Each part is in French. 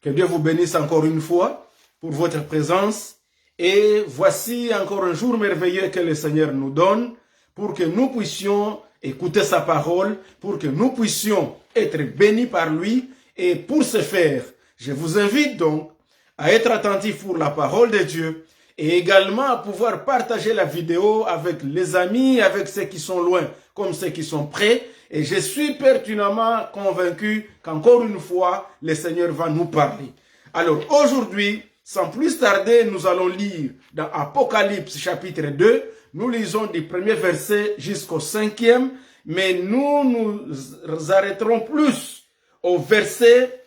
Que Dieu vous bénisse encore une fois pour votre présence. Et voici encore un jour merveilleux que le Seigneur nous donne pour que nous puissions écouter sa parole, pour que nous puissions être bénis par lui. Et pour ce faire, je vous invite donc à être attentif pour la parole de Dieu et également à pouvoir partager la vidéo avec les amis, avec ceux qui sont loin comme ceux qui sont près. Et je suis pertinemment convaincu qu'encore une fois, le Seigneur va nous parler. Alors aujourd'hui, sans plus tarder, nous allons lire dans Apocalypse chapitre 2. Nous lisons du premier verset jusqu'au 5e, mais nous nous arrêterons plus au verset,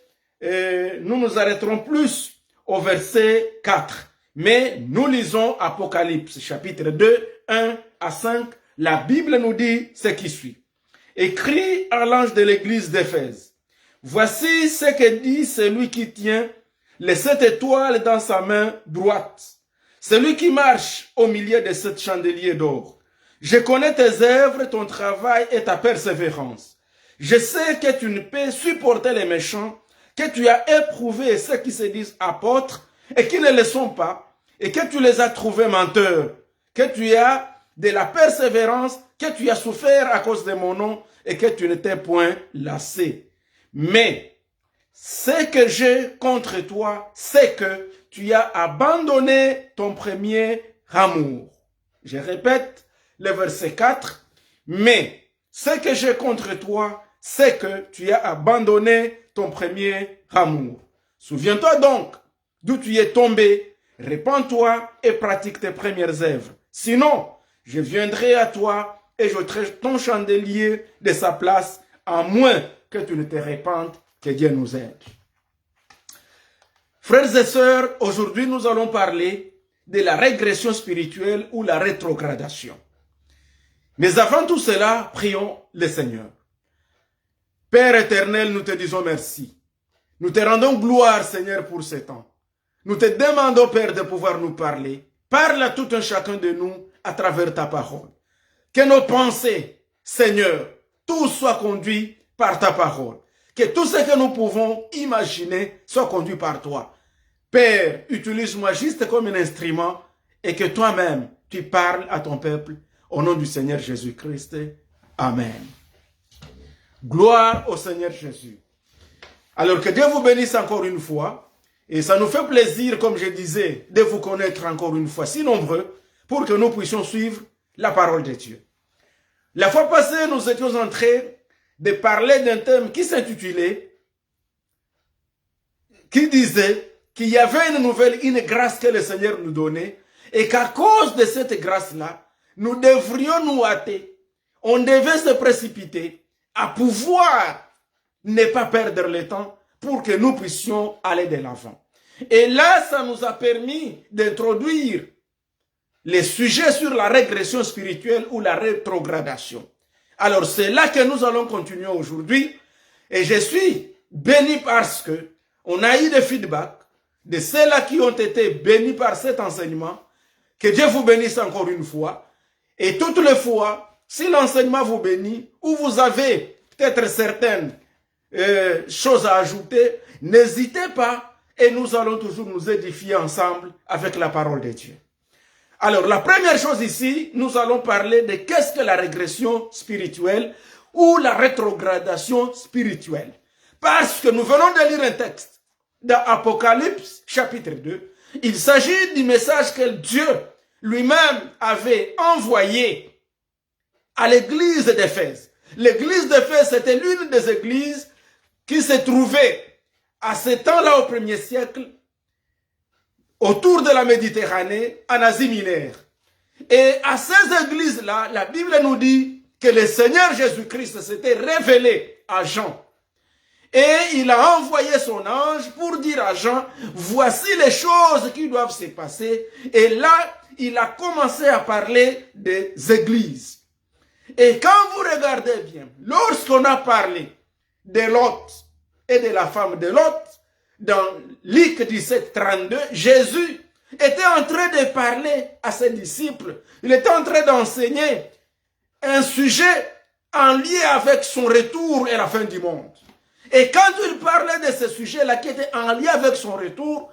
au verset 4. Mais nous lisons Apocalypse chapitre 2, 1 à 5. La Bible nous dit ce qui suit. Écrit à l'ange de l'église d'Éphèse. Voici ce que dit celui qui tient les 7 étoiles dans sa main droite. Celui qui marche au milieu de 7 chandeliers d'or. Je connais tes œuvres, ton travail et ta persévérance. Je sais que tu ne peux supporter les méchants, que tu as éprouvé ceux qui se disent apôtres et qui ne le sont pas, et que tu les as trouvés menteurs, que tu as de la persévérance, que tu as souffert à cause de mon nom et que tu ne t'es point lassé. Mais ce que j'ai contre toi, c'est que tu as abandonné ton premier amour. Je répète le verset 4. Mais ce que j'ai contre toi, c'est que tu as abandonné ton premier amour. Souviens-toi donc d'où tu es tombé, répands-toi et pratique tes premières œuvres. Sinon, je viendrai à toi et j'ôterai ton chandelier de sa place, à moins que tu ne te répandes. Que Dieu nous aide. Frères et sœurs, aujourd'hui nous allons parler de la régression spirituelle ou la rétrogradation. Mais avant tout cela, prions le Seigneur. Père éternel, nous te disons merci. Nous te rendons gloire, Seigneur, pour ce temps. Nous te demandons, Père, de pouvoir nous parler. Parle à tout un chacun de nous à travers ta parole. Que nos pensées, Seigneur, tout soit conduit par ta parole. Que tout ce que nous pouvons imaginer soit conduit par toi. Père, utilise-moi juste comme un instrument et que toi-même, tu parles à ton peuple au nom du Seigneur Jésus-Christ. Amen. Gloire au Seigneur Jésus. Alors que Dieu vous bénisse encore une fois. Et ça nous fait plaisir, comme je disais, de vous connaître encore une fois si nombreux pour que nous puissions suivre la parole de Dieu. La fois passée, nous étions en train de parler d'un thème qui s'intitulait, qui disait qu'il y avait une grâce que le Seigneur nous donnait et qu'à cause de cette grâce-là, nous devrions nous hâter, on devait se précipiter à pouvoir ne pas perdre le temps pour que nous puissions aller de l'avant. Et là, ça nous a permis d'introduire les sujets sur la régression spirituelle ou la rétrogradation. Alors, c'est là que nous allons continuer aujourd'hui. Et je suis béni parce que on a eu des feedbacks de ceux-là qui ont été bénis par cet enseignement. Que Dieu vous bénisse encore une fois. Et toutes les fois, si l'enseignement vous bénit, ou vous avez peut-être certaines choses à ajouter, n'hésitez pas et nous allons toujours nous édifier ensemble avec la parole de Dieu. Alors, la première chose ici, nous allons parler de qu'est-ce que la régression spirituelle ou la rétrogradation spirituelle. Parce que nous venons de lire un texte dans Apocalypse chapitre 2. Il s'agit du message que Dieu lui-même avait envoyé à l'église d'Éphèse. L'église d'Éphèse, c'était l'une des églises qui se trouvait à ce temps-là au 1er siècle autour de la Méditerranée, en Asie mineure. Et à ces églises-là, la Bible nous dit que le Seigneur Jésus-Christ s'était révélé à Jean. Et il a envoyé son ange pour dire à Jean, voici les choses qui doivent se passer. Et là, il a commencé à parler des églises. Et quand vous regardez bien, lorsqu'on a parlé de Lot et de la femme de Lot, dans Luc 17, 32, Jésus était en train de parler à ses disciples. Il était en train d'enseigner un sujet en lien avec son retour et la fin du monde. Et quand il parlait de ce sujet-là qui était en lien avec son retour,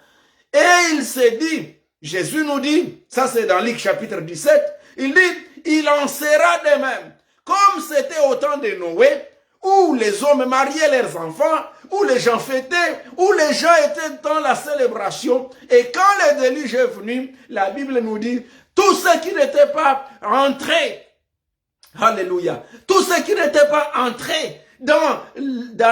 et il s'est dit, Jésus nous dit, ça c'est dans Luc chapitre 17, il dit, il en sera de même, comme c'était au temps de Noé, où les hommes mariaient leurs enfants, où les gens fêtaient, où les gens étaient dans la célébration. Et quand le déluge est venu, la Bible nous dit, tous ceux qui n'étaient pas entrés, alléluia, tous ceux qui n'étaient pas entrés dans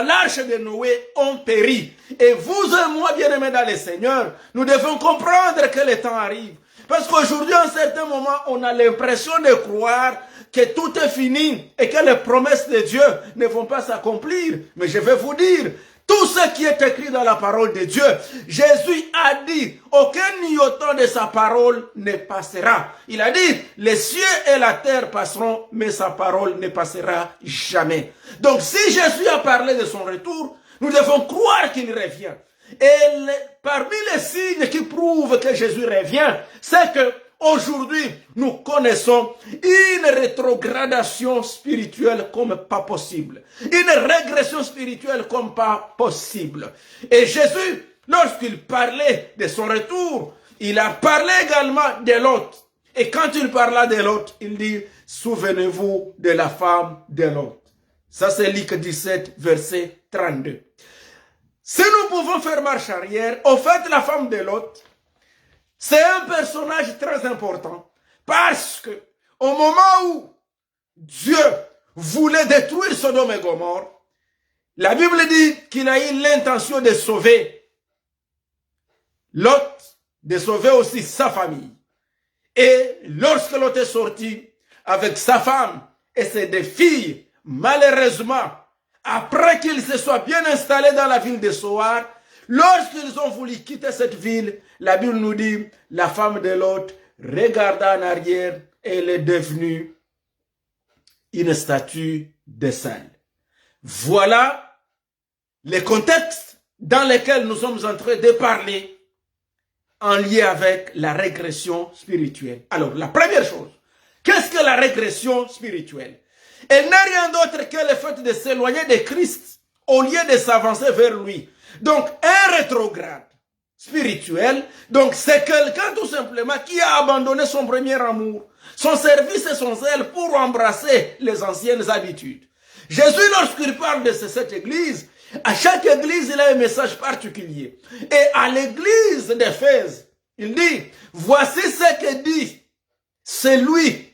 l'arche de Noé ont péri. Et vous et moi, bien-aimés dans le Seigneur, nous devons comprendre que le temps arrive. Parce qu'aujourd'hui, à un certain moment, on a l'impression de croire que tout est fini et que les promesses de Dieu ne vont pas s'accomplir. Mais je vais vous dire, tout ce qui est écrit dans la parole de Dieu, Jésus a dit, aucun iota de sa parole ne passera. Il a dit, les cieux et la terre passeront, mais sa parole ne passera jamais. Donc si Jésus a parlé de son retour, nous devons croire qu'il revient. Et parmi les signes qui prouvent que Jésus revient, c'est que aujourd'hui, nous connaissons une rétrogradation spirituelle comme pas possible. Une régression spirituelle comme pas possible. Et Jésus, lorsqu'il parlait de son retour, il a parlé également de Lot. Et quand il parla de Lot, il dit, souvenez-vous de la femme de Lot. Ça c'est Luc 17, verset 32. Si nous pouvons faire marche arrière, au fait, la femme de Lot, c'est un personnage très important parce que au moment où Dieu voulait détruire Sodome et Gomorrhe, la Bible dit qu'il a eu l'intention de sauver Lot, de sauver aussi sa famille. Et lorsque Lot est sorti avec sa femme et ses deux filles, malheureusement, après qu'ils se soient bien installés dans la ville de Soar, lorsqu'ils ont voulu quitter cette ville, la Bible nous dit, la femme de Lot regarda en arrière et elle est devenue une statue de sel. Voilà le contexte dans lequel nous sommes en train de parler en lien avec la régression spirituelle. Alors, la première chose, qu'est-ce que la régression spirituelle? Elle n'est rien d'autre que le fait de s'éloigner de Christ au lieu de s'avancer vers lui. Donc, un rétrograde spirituel, donc c'est quelqu'un tout simplement qui a abandonné son premier amour, son service et son zèle pour embrasser les anciennes habitudes. Jésus, lorsqu'il parle de cette église, à chaque église, il a un message particulier. Et à l'église d'Éphèse, il dit, voici ce que dit celui,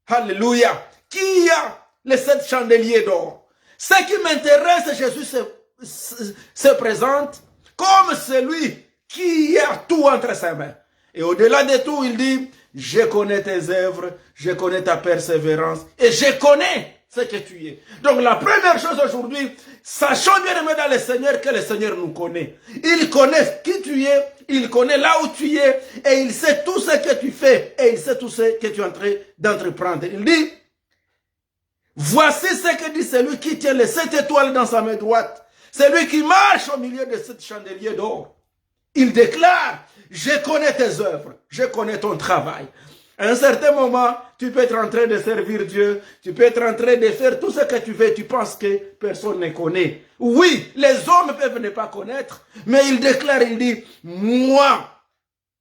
alléluia, qui a les 7 chandeliers d'or. Ce qui m'intéresse, Jésus se présente comme celui qui a tout entre ses mains. Et au-delà de tout, il dit, je connais tes œuvres, je connais ta persévérance et je connais ce que tu es. Donc la première chose aujourd'hui, sachons bien aimé dans le Seigneur que le Seigneur nous connaît. Il connaît qui tu es, il connaît là où tu es et il sait tout ce que tu fais et il sait tout ce que tu es en train d'entreprendre. Il dit, voici ce que dit celui qui tient les 7 étoiles dans sa main droite. Celui qui marche au milieu de 7 chandeliers d'or. Il déclare, je connais tes œuvres, je connais ton travail. À un certain moment, tu peux être en train de servir Dieu, tu peux être en train de faire tout ce que tu fais, tu penses que personne ne connaît. Oui, les hommes peuvent ne pas connaître, mais il déclare, il dit, moi,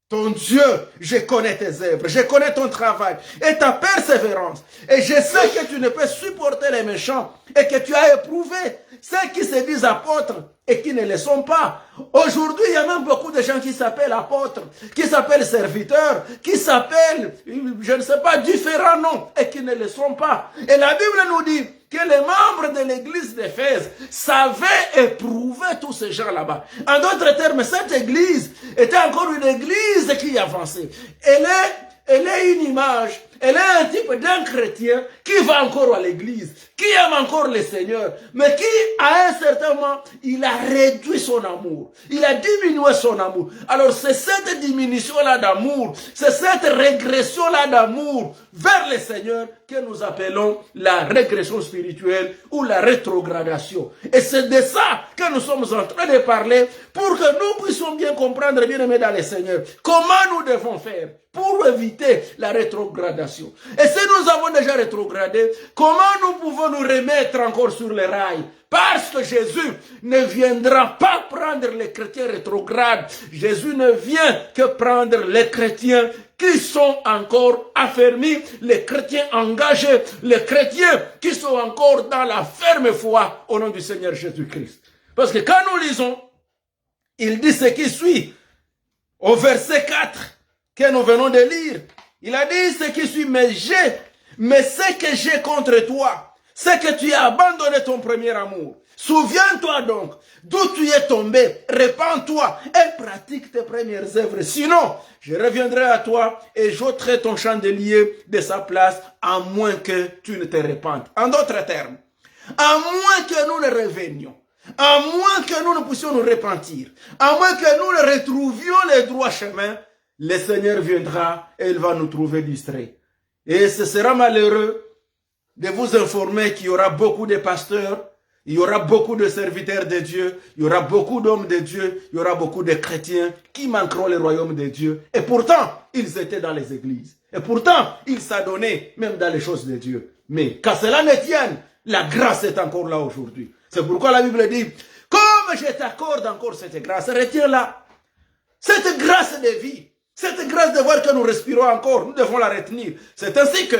ton Dieu, je connais tes œuvres, je connais ton travail et ta persévérance. Et je sais que tu ne peux supporter les méchants et que tu as éprouvé ceux qui se disent apôtres et qui ne le sont pas. Aujourd'hui, il y a même beaucoup de gens qui s'appellent apôtres, qui s'appellent serviteurs, qui s'appellent, je ne sais pas, différents noms et qui ne le sont pas. Et la Bible nous dit que les membres de l'église d'Éphèse savaient éprouver tous ces gens là-bas. En d'autres termes, cette église était encore une église qui avançait. Elle est une image, elle est un type d'un chrétien qui va encore à l'église, qui aime encore le Seigneur, mais qui, à un certain moment, il a réduit son amour. Il a diminué son amour. Alors, c'est cette diminution-là d'amour, c'est cette régression-là d'amour vers le Seigneur que nous appelons la régression spirituelle ou la rétrogradation. Et c'est de ça que nous sommes en train de parler pour que nous puissions bien comprendre, bien aimés dans le Seigneur, comment nous devons faire pour éviter la rétrogradation. rétrogradation. Et si nous avons déjà rétrogradé, comment nous pouvons nous remettre encore sur les rails? Parce que Jésus ne viendra pas prendre les chrétiens rétrogrades. Jésus ne vient que prendre les chrétiens qui sont encore affermis, les chrétiens engagés, les chrétiens qui sont encore dans la ferme foi au nom du Seigneur Jésus-Christ. Parce que quand nous lisons, il dit ce qui suit au verset 4 que nous venons de lire. Il a dit ce qui suit, mais ce que j'ai contre toi, c'est que tu as abandonné ton premier amour. Souviens-toi donc d'où tu es tombé, répands-toi et pratique tes premières œuvres. Sinon, je reviendrai à toi et j'ôterai ton chandelier de sa place, à moins que tu ne te répandes. En d'autres termes, à moins que nous ne revenions, à moins que nous ne puissions nous repentir, à moins que nous ne retrouvions les droits chemins, le Seigneur viendra et il va nous trouver distraits. Et ce sera malheureux de vous informer qu'il y aura beaucoup de pasteurs, il y aura beaucoup de serviteurs de Dieu, il y aura beaucoup d'hommes de Dieu, il y aura beaucoup de chrétiens qui manqueront le royaume de Dieu. Et pourtant, ils étaient dans les églises. Et pourtant, ils s'adonnaient même dans les choses de Dieu. Mais qu'à cela ne tienne, la grâce est encore là aujourd'hui. C'est pourquoi la Bible dit, comme je t'accorde encore cette grâce, retiens-la. Cette grâce de vie, cette grâce de voir que nous respirons encore, nous devons la retenir. C'est ainsi que,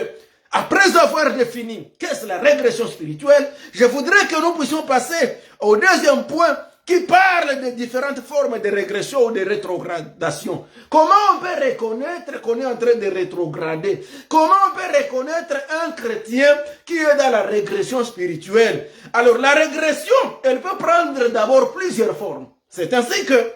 après avoir défini qu'est-ce la régression spirituelle, je voudrais que nous puissions passer au deuxième point qui parle de différentes formes de régression ou de rétrogradation. Comment on peut reconnaître qu'on est en train de rétrograder? Comment on peut reconnaître un chrétien qui est dans la régression spirituelle? Alors la régression, elle peut prendre d'abord plusieurs formes. C'est ainsi que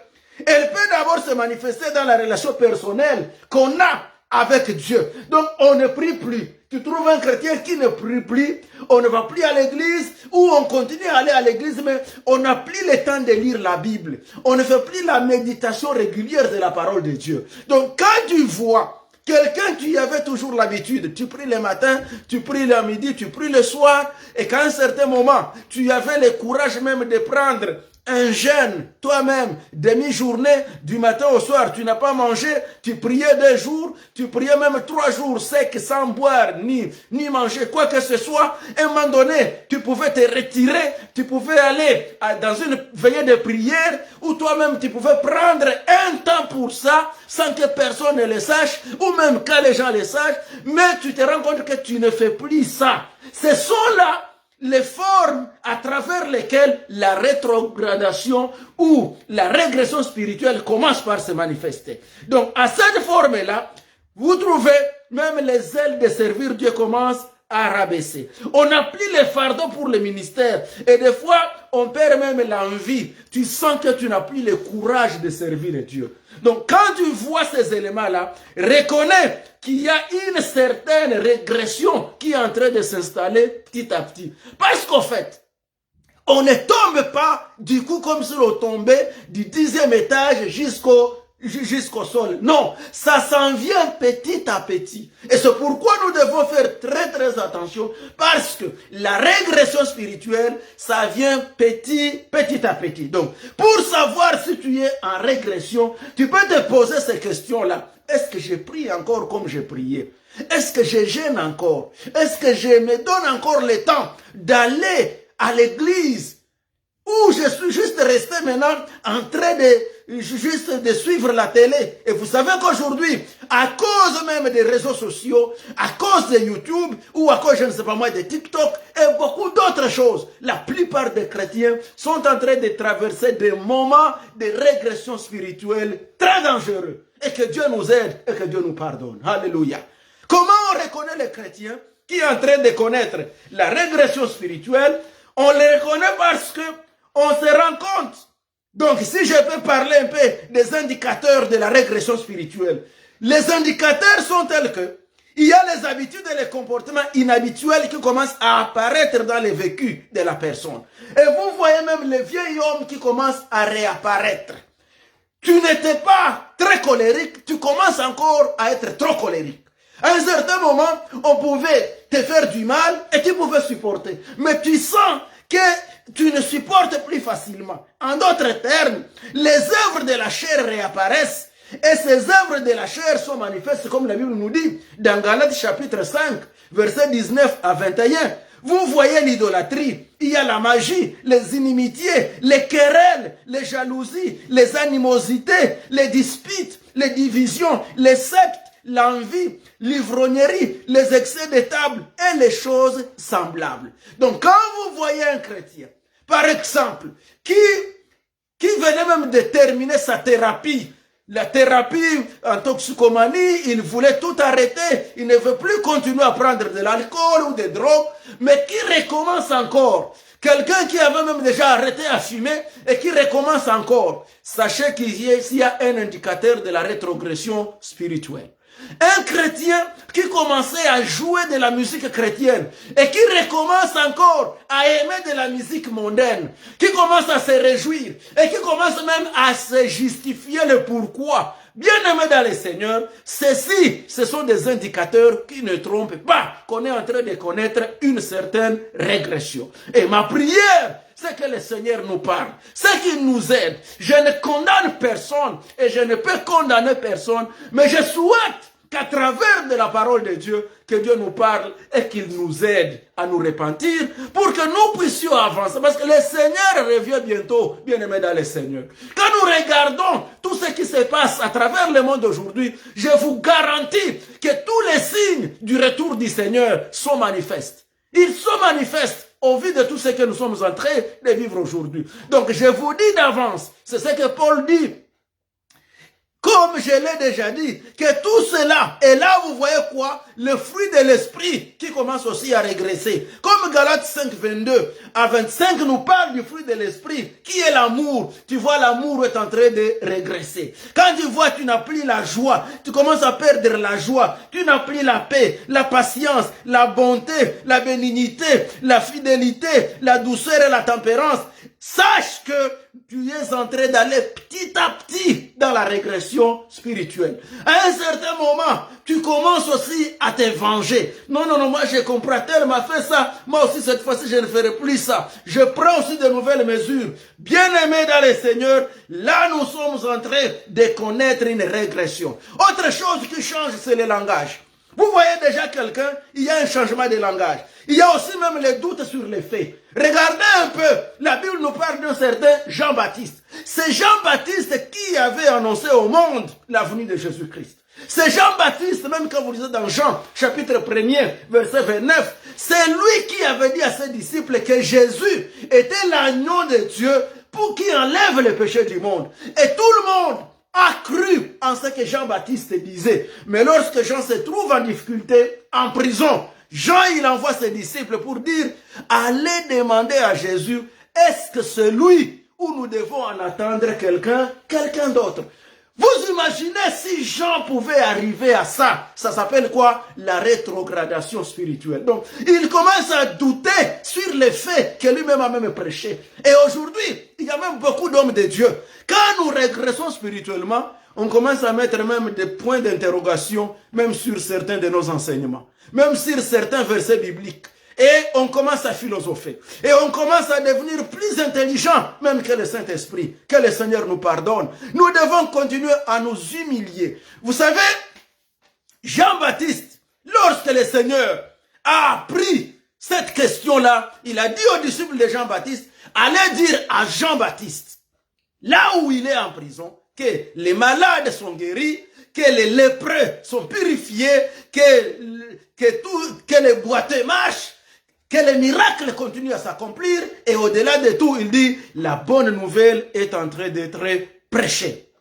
elle peut d'abord se manifester dans la relation personnelle qu'on a avec Dieu. Donc on ne prie plus. Tu trouves un chrétien qui ne prie plus, on ne va plus à l'église, ou on continue à aller à l'église, mais on n'a plus le temps de lire la Bible. On ne fait plus la méditation régulière de la parole de Dieu. Donc quand tu vois quelqu'un qui avait toujours l'habitude, tu pries le matin, tu pries le midi, tu pries le soir, et qu'à un certain moment, tu avais le courage même de prendre un jeûne, toi-même, demi-journée, du matin au soir, tu n'as pas mangé, tu priais 2 jours, tu priais même 3 jours secs, sans boire, ni manger, quoi que ce soit. À un moment donné, tu pouvais te retirer, tu pouvais aller dans une veillée de prière, ou toi-même, tu pouvais prendre un temps pour ça, sans que personne ne le sache, ou même quand les gens le sachent, mais tu te rends compte que tu ne fais plus ça. Ce sont là les formes à travers lesquelles la rétrogradation ou la régression spirituelle commence par se manifester. Donc, à cette forme-là, vous trouvez même les ailes de servir Dieu commencent à rabaisser. On n'a plus les fardeaux pour le ministère. Et des fois, on perd même l'envie. Tu sens que tu n'as plus le courage de servir Dieu. Donc, quand tu vois ces éléments-là, reconnais qu'il y a une certaine régression qui est en train de s'installer petit à petit. Parce qu'en fait, on ne tombe pas du coup comme si on tombait du 10e étage jusqu'au sol. Non, ça s'en vient petit à petit. Et c'est pourquoi nous devons faire très très attention, parce que la régression spirituelle, ça vient petit à petit. Donc, pour savoir si tu es en régression, tu peux te poser ces questions-là. Est-ce que je prie encore comme je priais? Est-ce que je jeûne encore? Est-ce que je me donne encore le temps d'aller à l'église? Ou je suis juste resté maintenant en train de suivre la télé. Et vous savez qu'aujourd'hui, à cause même des réseaux sociaux, à cause de YouTube, ou à cause, je ne sais pas moi, de TikTok, et beaucoup d'autres choses, la plupart des chrétiens sont en train de traverser des moments de régression spirituelle très dangereux. Et que Dieu nous aide et que Dieu nous pardonne. Alléluia. Comment on reconnaît les chrétiens qui est en train de connaître la régression spirituelle? On les reconnaît parce que on se rend compte. Donc, si je peux parler un peu des indicateurs de la régression spirituelle, les indicateurs sont tels que il y a les habitudes et les comportements inhabituels qui commencent à apparaître dans les vécus de la personne. Et vous voyez même les vieils hommes qui commencent à réapparaître. Tu n'étais pas très colérique, tu commences encore à être trop colérique. À un certain moment, on pouvait te faire du mal et tu pouvais supporter. Mais tu sens que tu ne supportes plus facilement. En d'autres termes, les œuvres de la chair réapparaissent Et ces œuvres de la chair sont manifestes, comme la Bible nous dit, dans Galates chapitre 5, versets 19 à 21. Vous voyez l'idolâtrie, il y a la magie, les inimitiés, les querelles, les jalousies, les animosités, les disputes, les divisions, les sectes, l'envie, l'ivrognerie, les excès de table et les choses semblables. Donc quand vous voyez un chrétien, par exemple, qui venait même de terminer sa thérapie, la thérapie en toxicomanie, il voulait tout arrêter, il ne veut plus continuer à prendre de l'alcool ou des drogues, mais qui recommence encore. Quelqu'un qui avait même déjà arrêté à fumer et qui recommence encore. Sachez qu'il y a un indicateur de la rétrogression spirituelle. Un chrétien qui commençait à jouer de la musique chrétienne et qui recommence encore à aimer de la musique mondaine, qui commence à se réjouir et qui commence même à se justifier le pourquoi. Bien-aimés dans le Seigneur, ceci, ce sont des indicateurs qui ne trompent pas, qu'on est en train de connaître une certaine régression. Et ma prière, c'est que le Seigneur nous parle, c'est qu'il nous aide. Je ne condamne personne et je ne peux condamner personne, mais je souhaite qu'à travers de la parole de Dieu, que Dieu nous parle et qu'il nous aide à nous repentir pour que nous puissions avancer. Parce que le Seigneur revient bientôt, bien-aimés dans le Seigneur. Quand nous regardons tout ce qui se passe à travers le monde aujourd'hui, je vous garantis que tous les signes du retour du Seigneur sont manifestes. Ils sont manifestes au vu de tout ce que nous sommes en train de vivre aujourd'hui. Donc je vous dis d'avance, c'est ce que Paul dit. Comme je l'ai déjà dit, que tout cela, et là vous voyez quoi? Le fruit de l'esprit qui commence aussi à régresser. Comme Galates 5, 22 à 25 nous parle du fruit de l'esprit, qui est l'amour. Tu vois, l'amour est en train de régresser. Quand tu vois, tu n'as plus la joie, tu commences à perdre la joie, tu n'as plus la paix, la patience, la bonté, la bénignité, la fidélité, la douceur et la tempérance. Sache que tu es en train d'aller petit à petit dans la régression spirituelle. À un certain moment, tu commences aussi à te venger. Non, non, non, moi j'ai compris, tel m'a fait ça, moi aussi cette fois-ci je ne ferai plus ça. Je prends aussi de nouvelles mesures. Bien-aimés dans le Seigneur, là nous sommes en train de connaître une régression. Autre chose qui change, c'est le langage. Vous voyez déjà quelqu'un, il y a un changement de langage. Il y a aussi même les doutes sur les faits. Regardez un peu, la Bible nous parle d'un certain Jean-Baptiste. C'est Jean-Baptiste qui avait annoncé au monde la venue de Jésus-Christ. C'est Jean-Baptiste, même quand vous lisez dans Jean, chapitre 1er, verset 29, c'est lui qui avait dit à ses disciples que Jésus était l'agneau de Dieu pour qui enlève les péchés du monde. Et tout le monde a cru en ce que Jean-Baptiste disait. Mais lorsque Jean se trouve en difficulté, en prison, Jean, il envoie ses disciples pour dire, allez demander à Jésus, est-ce que c'est lui ou nous devons en attendre quelqu'un d'autre? Vous imaginez si Jean pouvait arriver à ça, ça s'appelle quoi? La rétrogradation spirituelle. Donc, il commence à douter sur les faits que lui-même a même prêché. Et aujourd'hui, il y a même beaucoup d'hommes de Dieu. Quand nous régressons spirituellement, on commence à mettre même des points d'interrogation, même sur certains de nos enseignements, même sur certains versets bibliques. Et on commence à philosopher. Et on commence à devenir plus intelligent, même que le Saint-Esprit. Que le Seigneur nous pardonne. Nous devons continuer à nous humilier. Vous savez, Jean-Baptiste, lorsque le Seigneur a appris cette question-là, il a dit aux disciples de Jean-Baptiste, allez dire à Jean-Baptiste, là où il est en prison, que les malades sont guéris, que les lépreux sont purifiés, que les boiteux marchent, que les miracles continuent à s'accomplir, et au-delà de tout, il dit, la bonne nouvelle est en train d'être prêchée.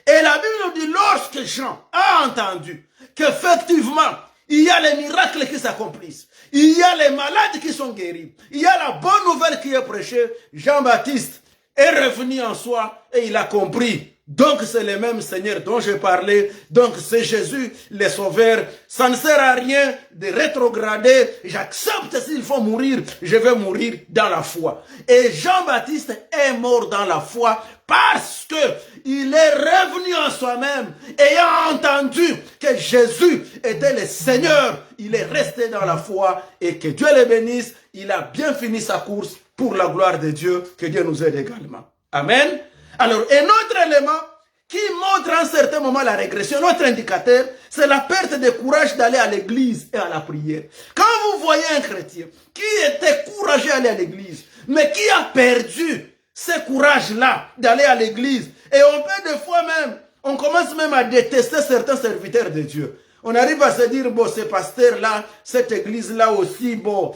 Et la Bible nous dit, lorsque Jean a entendu qu'effectivement, il y a les miracles qui s'accomplissent, il y a les malades qui sont guéris, il y a la bonne nouvelle qui est prêchée, Jean-Baptiste est revenu en soi et il a compris. Donc c'est le même Seigneur dont j'ai parlé, donc c'est Jésus le Sauveur. Ça ne sert à rien de rétrograder, j'accepte s'il faut mourir, je vais mourir dans la foi. Et Jean-Baptiste est mort dans la foi parce que il est revenu en soi-même, ayant entendu que Jésus était le Seigneur, il est resté dans la foi et que Dieu le bénisse, il a bien fini sa course pour la gloire de Dieu, que Dieu nous aide également. Amen. Alors, un autre élément qui montre à un certain moment la régression. Notre indicateur, c'est la perte de courage d'aller à l'église et à la prière. Quand vous voyez un chrétien qui était courageux d'aller à l'église, mais qui a perdu ce courage-là d'aller à l'église, et on peut des fois même, on commence même à détester certains serviteurs de Dieu. On arrive à se dire, bon, ce pasteur-là, cette église-là aussi, bon,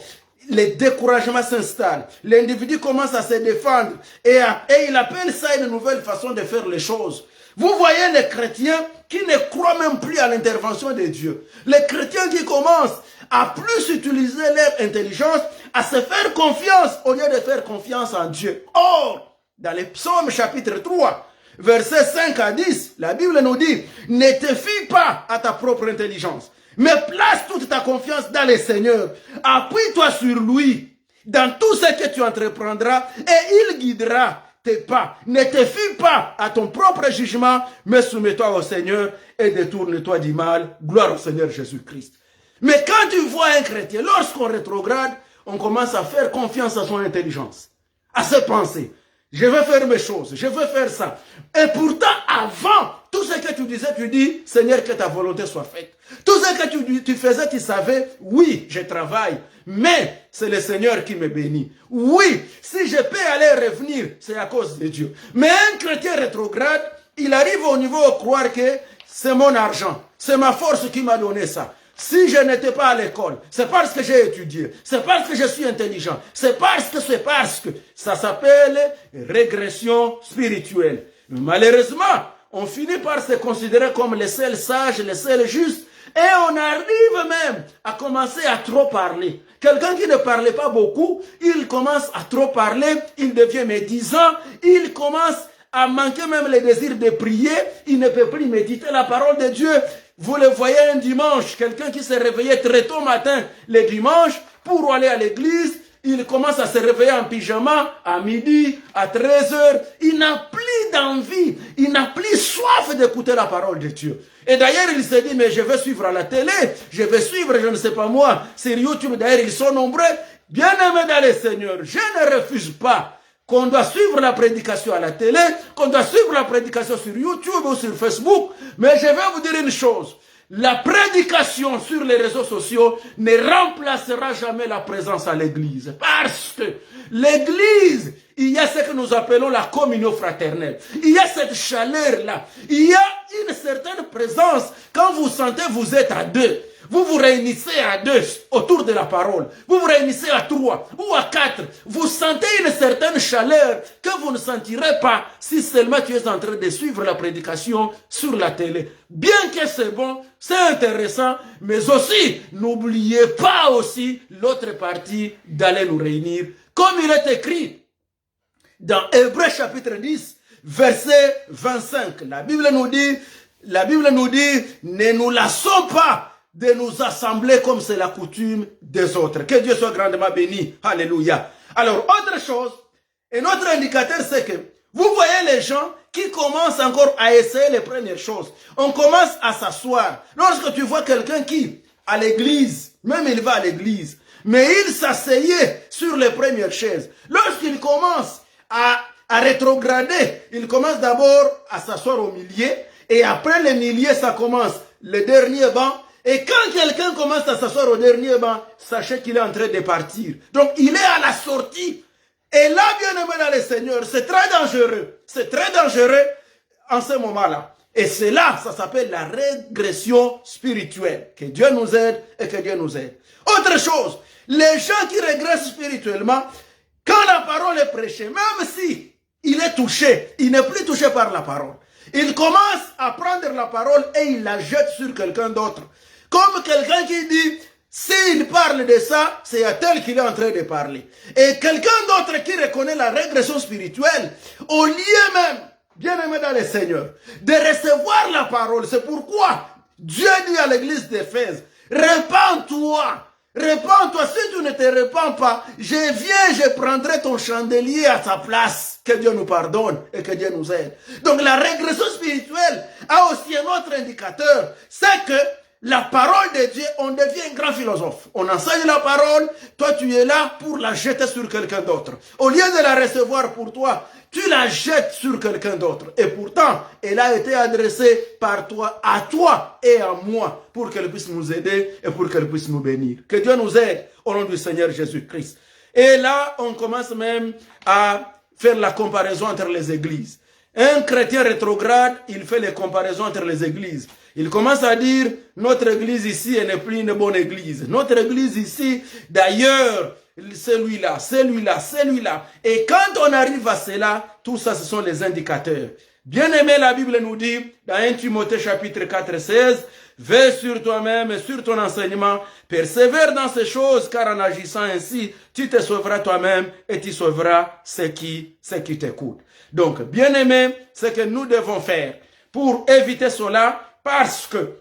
le découragement s'installe. L'individu commence à se défendre et il appelle ça une nouvelle façon de faire les choses. Vous voyez les chrétiens qui ne croient même plus à l'intervention de Dieu. Les chrétiens qui commencent à plus utiliser leur intelligence, à se faire confiance au lieu de faire confiance en Dieu. Or, dans les psaumes chapitre 3, versets 5 à 10, la Bible nous dit, ne te fie pas à ta propre intelligence, mais place toute ta confiance dans le Seigneur. Appuie-toi sur lui dans tout ce que tu entreprendras et il guidera tes pas. Ne te fie pas à ton propre jugement, mais soumets-toi au Seigneur et détourne-toi du mal. Gloire au Seigneur Jésus-Christ. Mais quand tu vois un chrétien, lorsqu'on rétrograde, on commence à faire confiance à son intelligence, à ses pensées. Je vais faire mes choses, je vais faire ça. Et pourtant, avant, tout ce que tu disais, tu dis, Seigneur, que ta volonté soit faite. Tout ce que tu faisais, tu savais, oui, je travaille, mais c'est le Seigneur qui me bénit. Oui, si je peux aller revenir, c'est à cause de Dieu. Mais un chrétien rétrograde, il arrive au niveau de croire que c'est mon argent, c'est ma force qui m'a donné ça. Si je n'étais pas à l'école, c'est parce que j'ai étudié, c'est parce que je suis intelligent, c'est parce que ça s'appelle régression spirituelle. Malheureusement, on finit par se considérer comme les seuls sages, les seuls justes, et on arrive même à commencer à trop parler. Quelqu'un qui ne parlait pas beaucoup, il commence à trop parler, il devient médisant, il commence à manquer même le désir de prier, il ne peut plus méditer la parole de Dieu. Vous le voyez un dimanche, quelqu'un qui s'est réveillé très tôt matin le dimanche pour aller à l'église, il commence à se réveiller en pyjama à midi, à 13h. Il n'a plus d'envie, il n'a plus soif d'écouter la parole de Dieu. Et d'ailleurs, il s'est dit, mais je vais suivre à la télé, je vais suivre, je ne sais pas moi, sur YouTube. D'ailleurs, ils sont nombreux. Bien-aimés dans le Seigneur, je ne refuse pas qu'on doit suivre la prédication à la télé, qu'on doit suivre la prédication sur YouTube ou sur Facebook. Mais je vais vous dire une chose. La prédication sur les réseaux sociaux ne remplacera jamais la présence à l'église. Parce que l'église, il y a ce que nous appelons la communion fraternelle. Il y a cette chaleur-là. Il y a une certaine présence. Quand vous sentez, vous êtes à deux. Vous vous réunissez à deux autour de la parole. Vous vous réunissez à trois ou à quatre. Vous sentez une certaine chaleur que vous ne sentirez pas si seulement tu es en train de suivre la prédication sur la télé. Bien que c'est bon, c'est intéressant, mais aussi, n'oubliez pas aussi l'autre partie d'aller nous réunir. Comme il est écrit dans Hébreux chapitre 10, verset 25. La Bible nous dit, ne nous lassons pas de nous assembler comme c'est la coutume des autres. Que Dieu soit grandement béni. Alléluia. Alors, autre chose, et notre indicateur, c'est que vous voyez les gens qui commencent encore à essayer les premières choses. On commence à s'asseoir. Lorsque tu vois quelqu'un qui, à l'église, même il va à l'église, mais il s'asseyait sur les premières chaises. Lorsqu'il commence à rétrograder, il commence d'abord à s'asseoir au milieu, et après le milieu, ça commence le dernier banc. Et quand quelqu'un commence à s'asseoir au dernier banc, sachez qu'il est en train de partir. Donc, il est à la sortie. Et là, bien aimé dans le Seigneur, c'est très dangereux. C'est très dangereux en ce moment-là. Et c'est là, ça s'appelle la régression spirituelle. Que Dieu nous aide et que Dieu nous aide. Autre chose, les gens qui régressent spirituellement, quand la parole est prêchée, même si il est touché, il n'est plus touché par la parole. Il commence à prendre la parole et il la jette sur quelqu'un d'autre. Comme quelqu'un qui dit, s'il parle de ça, c'est à tel qu'il est en train de parler. Et quelqu'un d'autre qui reconnaît la régression spirituelle, au lieu même, bien aimé dans le Seigneur, de recevoir la parole. C'est pourquoi Dieu dit à l'église d'Éphèse, répands-toi. Répands-toi. Si tu ne te répands pas, je viens, je prendrai ton chandelier à sa place. Que Dieu nous pardonne et que Dieu nous aide. Donc la régression spirituelle a aussi un autre indicateur. C'est que la parole de Dieu, on devient un grand philosophe. On enseigne la parole, toi tu es là pour la jeter sur quelqu'un d'autre. Au lieu de la recevoir pour toi, tu la jettes sur quelqu'un d'autre. Et pourtant, elle a été adressée par toi, à toi et à moi, pour qu'elle puisse nous aider et pour qu'elle puisse nous bénir. Que Dieu nous aide au nom du Seigneur Jésus-Christ. Et là, on commence même à faire la comparaison entre les églises. Un chrétien rétrograde, il fait les comparaisons entre les églises. Il commence à dire, notre église ici n'est plus une bonne église. Notre église ici, d'ailleurs, celui-là, celui-là, celui-là. Et quand on arrive à cela, tout ça, ce sont les indicateurs. Bien aimé, la Bible nous dit, dans 1 Timothée chapitre 4, 16, veille sur toi-même et sur ton enseignement, persévère dans ces choses, car en agissant ainsi, tu te sauveras toi-même et tu sauveras ceux qui t'écoutent. Donc, bien aimé, ce que nous devons faire pour éviter cela, parce que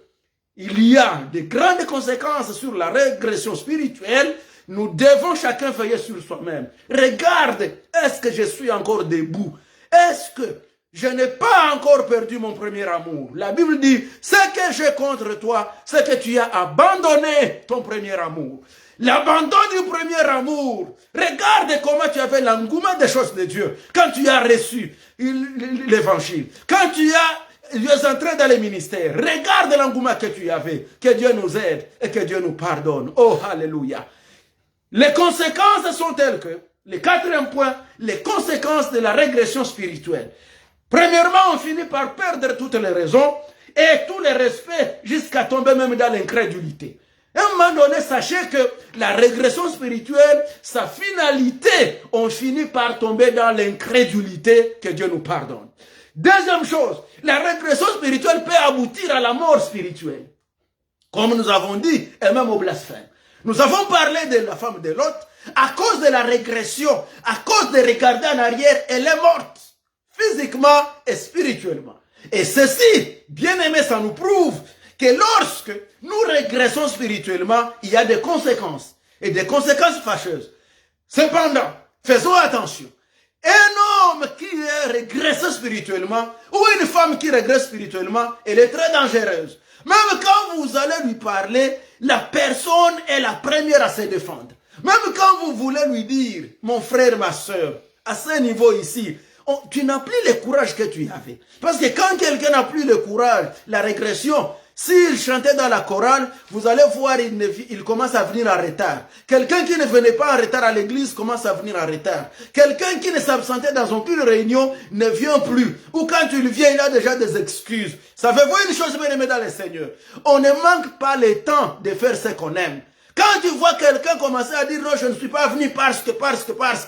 il y a de grandes conséquences sur la régression spirituelle, nous devons chacun veiller sur soi-même. Regarde, est-ce que je suis encore debout? Est-ce que je n'ai pas encore perdu mon premier amour? La Bible dit, ce que j'ai contre toi, c'est que tu as abandonné ton premier amour. L'abandon du premier amour. Regarde comment tu avais l'engouement des choses de Dieu. Quand tu as reçu l'évangile. Quand tu es entré dans les ministères. Regarde l'engouement que tu avais. Que Dieu nous aide et que Dieu nous pardonne. Oh, alléluia. Les conséquences sont telles que, le quatrième point, les conséquences de la régression spirituelle. Premièrement, on finit par perdre toutes les raisons et tous les respects jusqu'à tomber même dans l'incrédulité. À un moment donné, sachez que la régression spirituelle, sa finalité, on finit par tomber dans l'incrédulité, que Dieu nous pardonne. Deuxième chose, la régression spirituelle peut aboutir à la mort spirituelle. Comme nous avons dit, et même au blasphème. Nous avons parlé de la femme de Lot. À cause de la régression, à cause de regarder en arrière, elle est morte. Physiquement et spirituellement. Et ceci, bien aimé, ça nous prouve que lorsque nous régressons spirituellement, il y a des conséquences. Et des conséquences fâcheuses. Cependant, faisons attention. Un homme qui est régressé spirituellement, ou une femme qui régresse spirituellement, elle est très dangereuse. Même quand vous allez lui parler, la personne est la première à se défendre. Même quand vous voulez lui dire, mon frère, ma soeur, à ce niveau ici, tu n'as plus le courage que tu avais. Parce que quand quelqu'un n'a plus le courage, la régression, s'il chantait dans la chorale, vous allez voir, il commence à venir en retard. Quelqu'un qui ne venait pas en retard à l'église commence à venir en retard. Quelqu'un qui ne s'absentait dans aucune réunion ne vient plus. Ou quand il vient, il a déjà des excuses. Savez-vous une chose, bien aimé dans le Seigneur? On ne manque pas le temps de faire ce qu'on aime. Quand tu vois quelqu'un commencer à dire non, je ne suis pas venu parce que,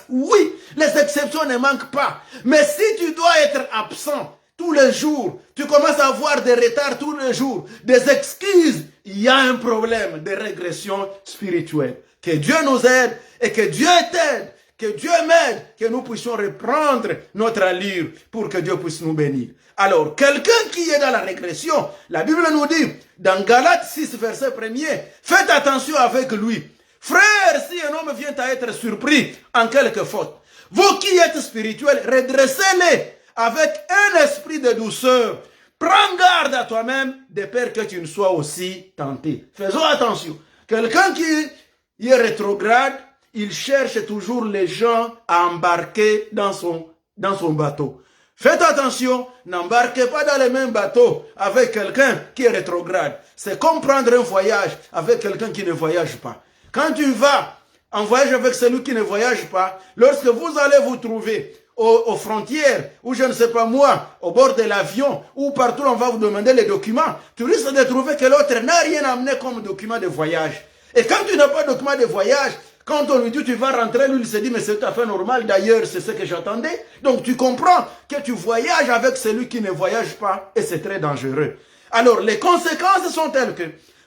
oui, les exceptions ne manquent pas. Mais si tu dois être absent tous les jours, tu commences à avoir des retards tous les jours, des excuses, il y a un problème de régression spirituelle. Que Dieu nous aide et que Dieu t'aide, que Dieu m'aide, que nous puissions reprendre notre allure pour que Dieu puisse nous bénir. Alors, quelqu'un qui est dans la régression, la Bible nous dit, dans Galates 6, verset 1er, faites attention avec lui. Frère, si un homme vient à être surpris en quelque faute, vous qui êtes spirituels, redressez-les avec un esprit de douceur. Prends garde à toi-même, de peur que tu ne sois aussi tenté. Faisons attention. Quelqu'un qui est rétrograde, il cherche toujours les gens à embarquer dans son bateau. Faites attention, n'embarquez pas dans le même bateau avec quelqu'un qui est rétrograde. C'est comme prendre un voyage avec quelqu'un qui ne voyage pas. Quand tu vas en voyage avec celui qui ne voyage pas, lorsque vous allez vous trouver aux frontières, ou je ne sais pas moi, au bord de l'avion, ou partout on va vous demander les documents, tu risques de trouver que l'autre n'a rien amené comme document de voyage. Et quand tu n'as pas de document de voyage, quand on lui dit tu vas rentrer, lui il se dit mais c'est tout à fait normal, d'ailleurs c'est ce que j'attendais. Donc tu comprends que tu voyages avec celui qui ne voyage pas et c'est très dangereux. Alors les conséquences sont telles que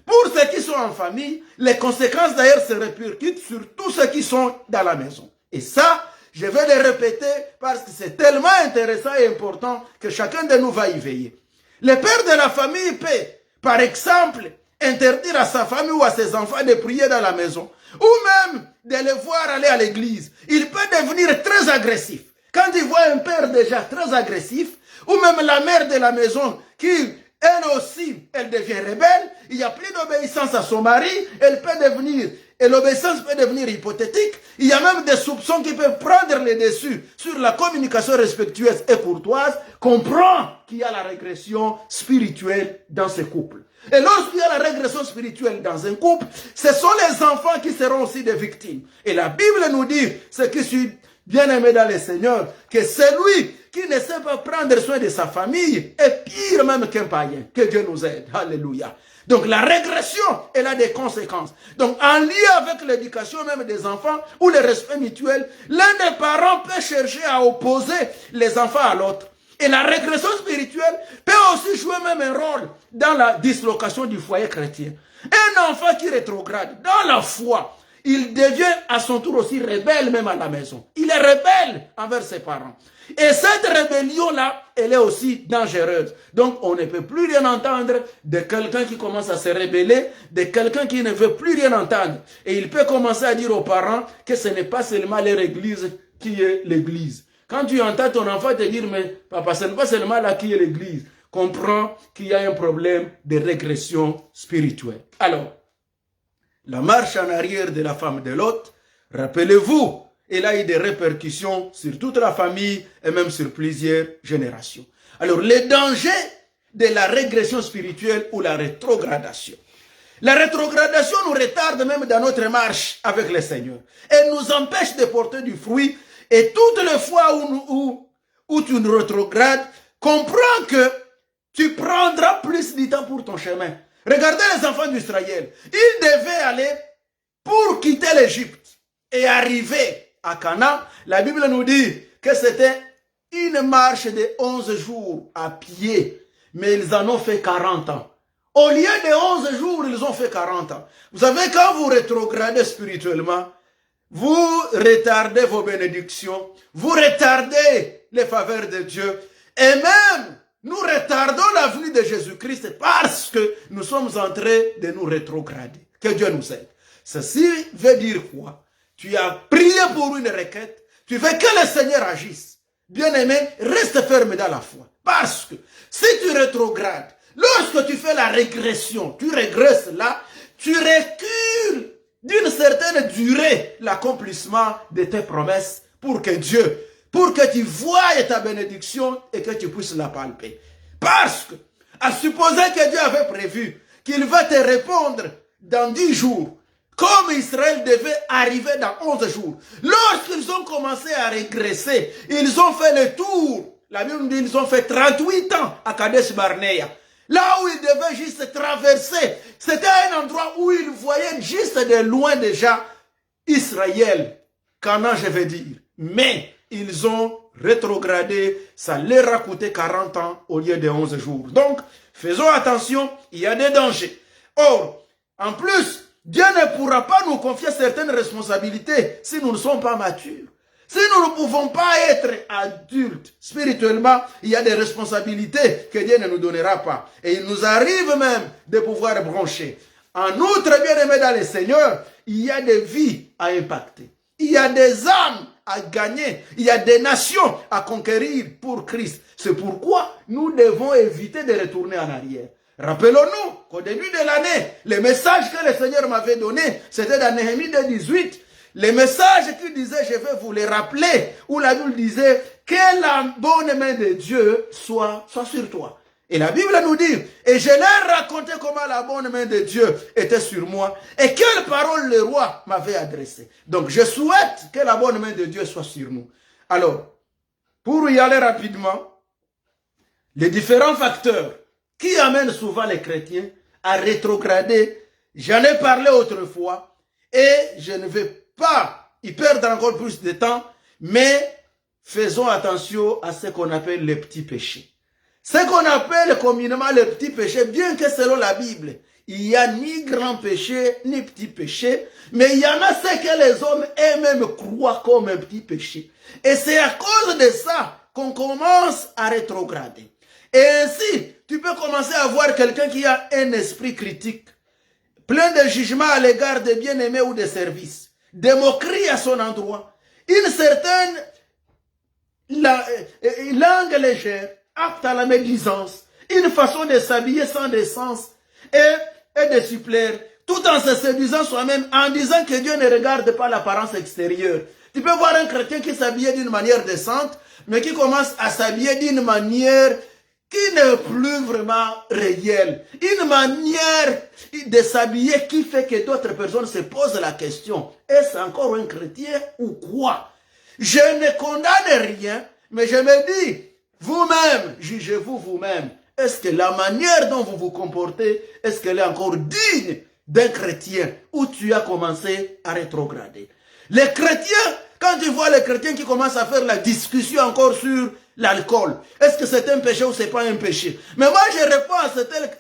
pour ceux qui sont en famille, les conséquences d'ailleurs se répercutent sur tous ceux qui sont dans la maison. Et ça, je vais le répéter parce que c'est tellement intéressant et important que chacun de nous va y veiller. Le père de la famille peut, par exemple, interdire à sa famille ou à ses enfants de prier dans la maison, ou même de les voir aller à l'église. Il peut devenir très agressif. Quand il voit un père déjà très agressif, ou même la mère de la maison qui elle aussi, elle devient rebelle, il n'y a plus d'obéissance à son mari, elle peut devenir, et l'obéissance peut devenir hypothétique, il y a même des soupçons qui peuvent prendre les dessus sur la communication respectueuse et courtoise, comprend qu'il y a la régression spirituelle dans ce couple. Et lorsqu'il y a la régression spirituelle dans un couple, ce sont les enfants qui seront aussi des victimes. Et la Bible nous dit, ce qui suis bien-aimé dans le Seigneur, que celui qui ne sait pas prendre soin de sa famille est pire même qu'un païen. Que Dieu nous aide. Alléluia. Donc la régression, elle a des conséquences. Donc en lien avec l'éducation même des enfants ou le respect mutuel, l'un des parents peut chercher à opposer les enfants à l'autre. Et la régression spirituelle peut aussi jouer même un rôle dans la dislocation du foyer chrétien. Un enfant qui rétrograde dans la foi, il devient à son tour aussi rebelle même à la maison. Il est rebelle envers ses parents. Et cette rébellion-là, elle est aussi dangereuse. Donc on ne peut plus rien entendre de quelqu'un qui commence à se rebeller, de quelqu'un qui ne veut plus rien entendre. Et il peut commencer à dire aux parents que ce n'est pas seulement leur église qui est l'église. Quand tu entends ton enfant te dire, mais papa, ce n'est pas seulement là qui est l'église, comprends qu'il y a un problème de régression spirituelle. Alors, la marche en arrière de la femme de Lot, rappelez-vous, elle a eu des répercussions sur toute la famille et même sur plusieurs générations. Alors, les dangers de la régression spirituelle ou la rétrogradation. La rétrogradation nous retarde même dans notre marche avec le Seigneur. Elle nous empêche de porter du fruit. Et toutes les fois où tu nous rétrogrades, comprends que tu prendras plus de temps pour ton chemin. Regardez les enfants d'Israël. Ils devaient aller pour quitter l'Égypte et arriver à Canaan. La Bible nous dit que c'était une marche de 11 jours à pied, mais ils en ont fait 40 ans. Au lieu de 11 jours, ils ont fait 40 ans. Vous savez, quand vous rétrogradez spirituellement, vous retardez vos bénédictions, vous retardez les faveurs de Dieu, et même nous retardons la venue de Jésus-Christ parce que nous sommes en train de nous rétrograder. Que Dieu nous aide. Ceci veut dire quoi? Tu as prié pour une requête, tu veux que le Seigneur agisse. Bien-aimé, reste ferme dans la foi. Parce que si tu rétrogrades, lorsque tu fais la régression, tu régresses là, tu recules d'une certaine durée l'accomplissement de tes promesses pour que Dieu, pour que tu voies ta bénédiction et que tu puisses la palper. Parce que, à supposer que Dieu avait prévu qu'il va te répondre dans 10 jours, comme Israël devait arriver dans 11 jours, lorsqu'ils ont commencé à régresser, ils ont fait le tour, la Bible dit ils ont fait 38 ans à Kadesh Barnea. Là où ils devaient juste traverser, c'était un endroit où ils voyaient juste de loin déjà Israël, Canaan je veux dire. Mais ils ont rétrogradé, ça leur a coûté 40 ans au lieu de 11 jours. Donc, faisons attention, il y a des dangers. Or, en plus, Dieu ne pourra pas nous confier certaines responsabilités si nous ne sommes pas matures. Si nous ne pouvons pas être adultes spirituellement, il y a des responsabilités que Dieu ne nous donnera pas. Et il nous arrive même de pouvoir broncher. En outre, bien aimé dans le Seigneur, il y a des vies à impacter. Il y a des âmes à gagner. Il y a des nations à conquérir pour Christ. C'est pourquoi nous devons éviter de retourner en arrière. Rappelons-nous qu'au début de l'année, le message que le Seigneur m'avait donné, c'était dans Néhémie 2:18. Les messages qui disaient, je vais vous les rappeler, où la Bible disait que la bonne main de Dieu soit sur toi. Et la Bible nous dit, et je leur racontais comment la bonne main de Dieu était sur moi et quelle parole le roi m'avait adressée. Donc je souhaite que la bonne main de Dieu soit sur nous. Alors, pour y aller rapidement, les différents facteurs qui amènent souvent les chrétiens à rétrograder, j'en ai parlé autrefois et je ne vais pas y perdre encore plus de temps, mais faisons attention à ce qu'on appelle les petits péchés. Ce qu'on appelle communément les petits péchés, bien que selon la Bible, il n'y a ni grand péché, ni petit péché, mais il y en a ce que les hommes eux-mêmes croient comme un petit péché. Et c'est à cause de ça qu'on commence à rétrograder. Et ainsi, tu peux commencer à voir quelqu'un qui a un esprit critique, plein de jugement à l'égard des bien-aimés ou des services, des moqueries à son endroit, une certaine langue légère, apte à la médisance, une façon de s'habiller sans décence et de supplère, tout en se séduisant soi-même, en disant que Dieu ne regarde pas l'apparence extérieure. Tu peux voir un chrétien qui s'habille d'une manière décente, mais qui commence à s'habiller d'une manière qui n'est plus vraiment réelle. Une manière de s'habiller qui fait que d'autres personnes se posent la question, est-ce encore un chrétien ou quoi? Je ne condamne rien, mais je me dis, vous-même, jugez-vous vous-même. Est-ce que la manière dont vous vous comportez, est-ce qu'elle est encore digne d'un chrétien où tu as commencé à rétrograder? Les chrétiens, quand tu vois les chrétiens qui commencent à faire la discussion encore sur l'alcool, est-ce que c'est un péché ou c'est pas un péché? Mais moi je réponds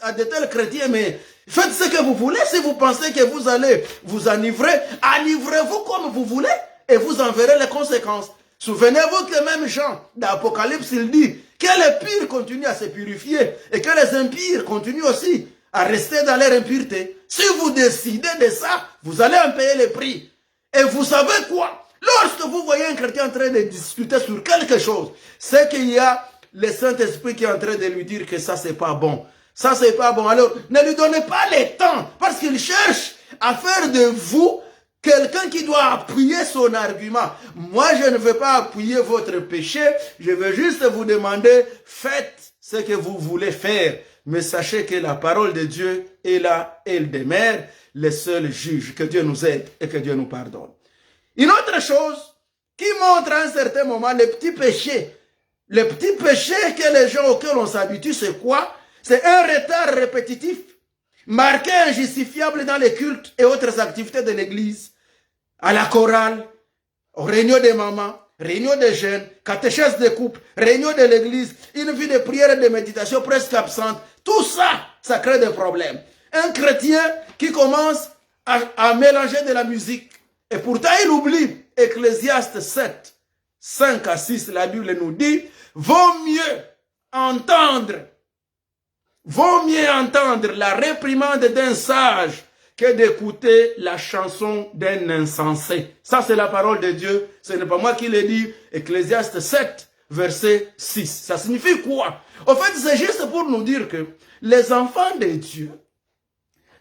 à de tels chrétiens, mais faites ce que vous voulez. Si vous pensez que vous allez vous enivrer, enivrez-vous comme vous voulez et vous en verrez les conséquences. Souvenez-vous que même Jean d'Apocalypse, il dit que les pires continuent à se purifier et que les impires continuent aussi à rester dans leur impureté. Si vous décidez de ça, vous allez en payer le prix. Et vous savez quoi? Lorsque vous voyez un chrétien en train de discuter sur quelque chose, c'est qu'il y a le Saint-Esprit qui est en train de lui dire que ça, c'est pas bon. Ça, c'est pas bon. Alors, ne lui donnez pas le temps, parce qu'il cherche à faire de vous quelqu'un qui doit appuyer son argument. Moi, je ne veux pas appuyer votre péché. Je veux juste vous demander, faites ce que vous voulez faire. Mais sachez que la parole de Dieu est là, elle demeure le seul juge. Que Dieu nous aide et que Dieu nous pardonne. Une autre chose qui montre à un certain moment les petits péchés. Les petits péchés que les gens auxquels on s'habitue, c'est quoi? C'est un retard répétitif, marqué injustifiable dans les cultes et autres activités de l'église. À la chorale, aux réunions des mamans, réunions des jeunes, catéchèse de couple, réunions de l'église, une vie de prière et de méditation presque absente. Tout ça, ça crée des problèmes. Un chrétien qui commence à mélanger de la musique, et pourtant il oublie Ecclésiaste 7, 5 à 6, la Bible nous dit, vaut mieux entendre la réprimande d'un sage que d'écouter la chanson d'un insensé. Ça, c'est la parole de Dieu. Ce n'est pas moi qui l'ai dit. Ecclésiaste 7, verset 6. Ça signifie quoi? En fait, c'est juste pour nous dire que les enfants de Dieu,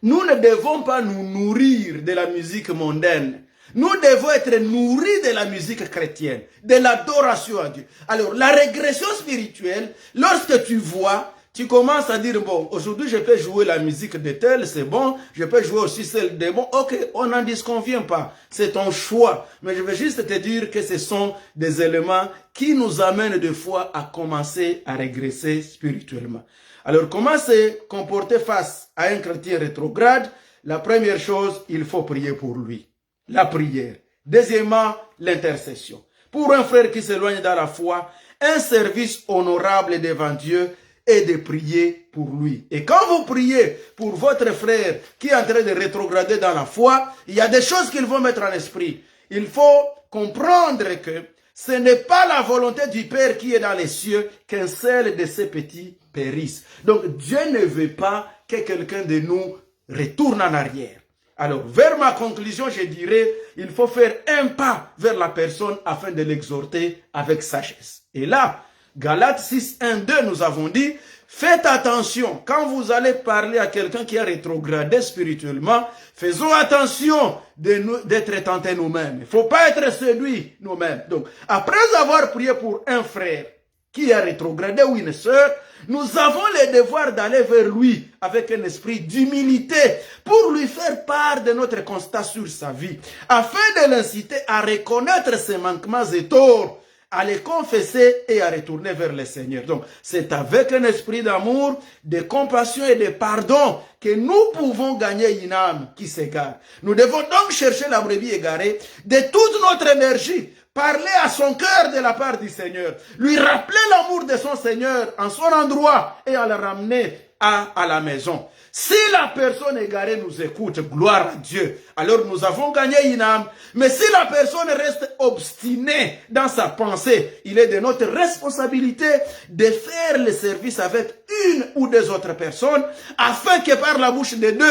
nous ne devons pas nous nourrir de la musique mondaine. Nous devons être nourris de la musique chrétienne, de l'adoration à Dieu. Alors, la régression spirituelle, lorsque tu vois, tu commences à dire, bon, aujourd'hui je peux jouer la musique de tel, c'est bon, je peux jouer aussi celle de bon, ok, on n'en disconvient pas, c'est ton choix. Mais je veux juste te dire que ce sont des éléments qui nous amènent des fois à commencer à régresser spirituellement. Alors, comment se comporter face à un chrétien rétrograde? La première chose, il faut prier pour lui. La prière. Deuxièmement, l'intercession. Pour un frère qui s'éloigne dans la foi, un service honorable devant Dieu est de prier pour lui. Et quand vous priez pour votre frère qui est en train de rétrograder dans la foi, il y a des choses qu'il faut mettre en esprit. Il faut comprendre que ce n'est pas la volonté du Père qui est dans les cieux qu'un seul de ces petits périsse. Donc Dieu ne veut pas que quelqu'un de nous retourne en arrière. Alors, vers ma conclusion, je dirais, il faut faire un pas vers la personne afin de l'exhorter avec sagesse. Et là, Galates 6, 1, 2, nous avons dit, faites attention, quand vous allez parler à quelqu'un qui a rétrogradé spirituellement, faisons attention d'être tentés nous-mêmes. Il ne faut pas être séduits nous-mêmes. Donc, après avoir prié pour un frère qui a rétrogradé ou une sœur, nous avons le devoir d'aller vers lui avec un esprit d'humilité pour lui faire part de notre constat sur sa vie, afin de l'inciter à reconnaître ses manquements et torts, à les confesser et à retourner vers le Seigneur. Donc, c'est avec un esprit d'amour, de compassion et de pardon que nous pouvons gagner une âme qui s'égare. Nous devons donc chercher la brebis égarée de toute notre énergie, parler à son cœur de la part du Seigneur, lui rappeler l'amour de son Seigneur en son endroit et à le ramener à la maison. Si la personne égarée nous écoute, gloire à Dieu, alors nous avons gagné une âme. Mais si la personne reste obstinée dans sa pensée, il est de notre responsabilité de faire le service avec une ou deux autres personnes, afin que par la bouche de 2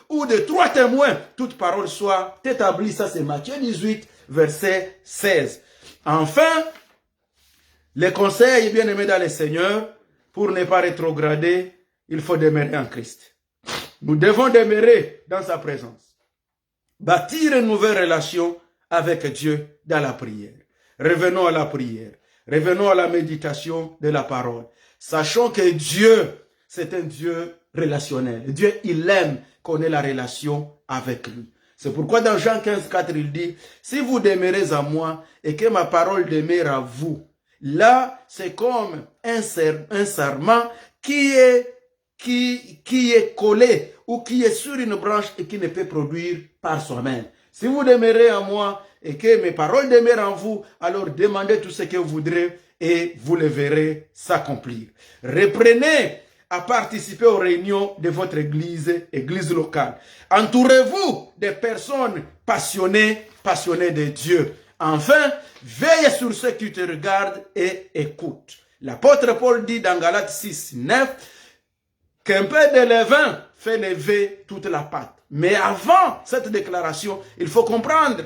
ou de 3 témoins, toute parole soit établie. Ça, c'est Matthieu 18, verset 16. Enfin, les conseils bien aimés dans le Seigneur, pour ne pas rétrograder, il faut demeurer en Christ. Nous devons demeurer dans sa présence. Bâtir une nouvelle relation avec Dieu dans la prière. Revenons à la prière. Revenons à la méditation de la parole. Sachons que Dieu, c'est un Dieu relationnel. Dieu, il aime qu'on ait la relation avec lui. C'est pourquoi dans Jean 15, 4, il dit, si vous demeurez en moi et que ma parole demeure à vous, là, c'est comme un serment qui est collé ou qui est sur une branche et qui ne peut produire par soi-même. Si vous demeurez en moi et que mes paroles demeurent en vous, alors demandez tout ce que vous voudrez et vous le verrez s'accomplir. Reprenez à participer aux réunions de votre église locale. Entourez-vous de personnes passionnées de Dieu. Enfin, veille sur ceux qui te regardent et écoutent. L'apôtre Paul dit dans Galates 6, 9, qu'un peu de levain fait lever toute la pâte. Mais avant cette déclaration, il faut comprendre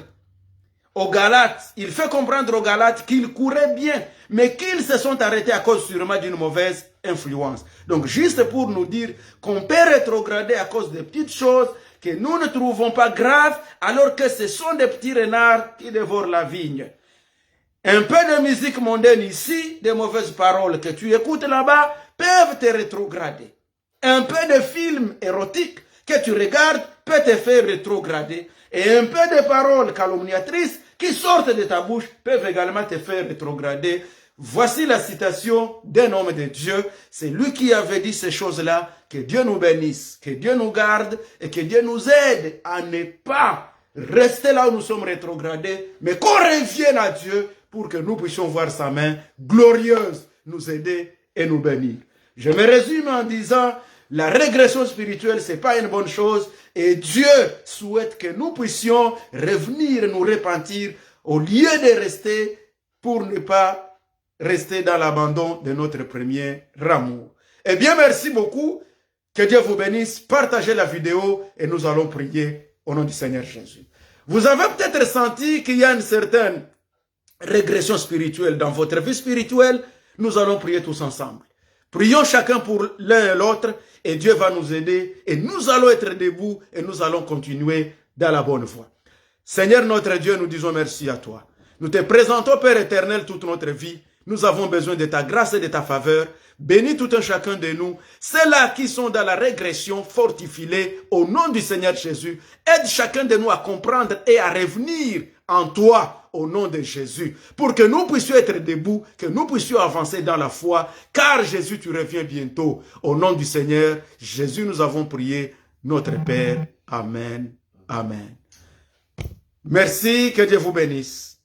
il fait comprendre aux Galates qu'ils couraient bien, mais qu'ils se sont arrêtés à cause sûrement d'une mauvaise influence. Donc, juste pour nous dire qu'on peut rétrograder à cause de petites choses que nous ne trouvons pas graves, alors que ce sont des petits renards qui dévorent la vigne. Un peu de musique mondaine ici, des mauvaises paroles que tu écoutes là-bas, peuvent te rétrograder. Un peu de film érotique que tu regardes peut te faire rétrograder. Et un peu de paroles calomniatrices qui sortent de ta bouche peuvent également te faire rétrograder. Voici la citation d'un homme de Dieu. C'est lui qui avait dit ces choses-là. Que Dieu nous bénisse, que Dieu nous garde et que Dieu nous aide à ne pas rester là où nous sommes rétrogradés, mais qu'on revienne à Dieu pour que nous puissions voir sa main glorieuse nous aider et nous bénir. Je me résume en disant, la régression spirituelle, c'est pas une bonne chose. Et Dieu souhaite que nous puissions revenir, nous repentir, au lieu de rester, pour ne pas rester dans l'abandon de notre premier amour. Eh bien, merci beaucoup. Que Dieu vous bénisse. Partagez la vidéo et nous allons prier au nom du Seigneur Jésus. Vous avez peut-être senti qu'il y a une certaine régression spirituelle dans votre vie spirituelle. Nous allons prier tous ensemble. Prions chacun pour l'un et l'autre et Dieu va nous aider et nous allons être debout et nous allons continuer dans la bonne voie. Seigneur notre Dieu, nous disons merci à toi. Nous te présentons, Père éternel, toute notre vie. Nous avons besoin de ta grâce et de ta faveur. Bénis tout un chacun de nous. Ceux-là qui sont dans la régression, fortifie-les au nom du Seigneur Jésus. Aide chacun de nous à comprendre et à revenir en toi au nom de Jésus. Pour que nous puissions être debout, que nous puissions avancer dans la foi. Car Jésus, tu reviens bientôt. Au nom du Seigneur Jésus, nous avons prié notre Père. Amen. Amen. Merci, que Dieu vous bénisse.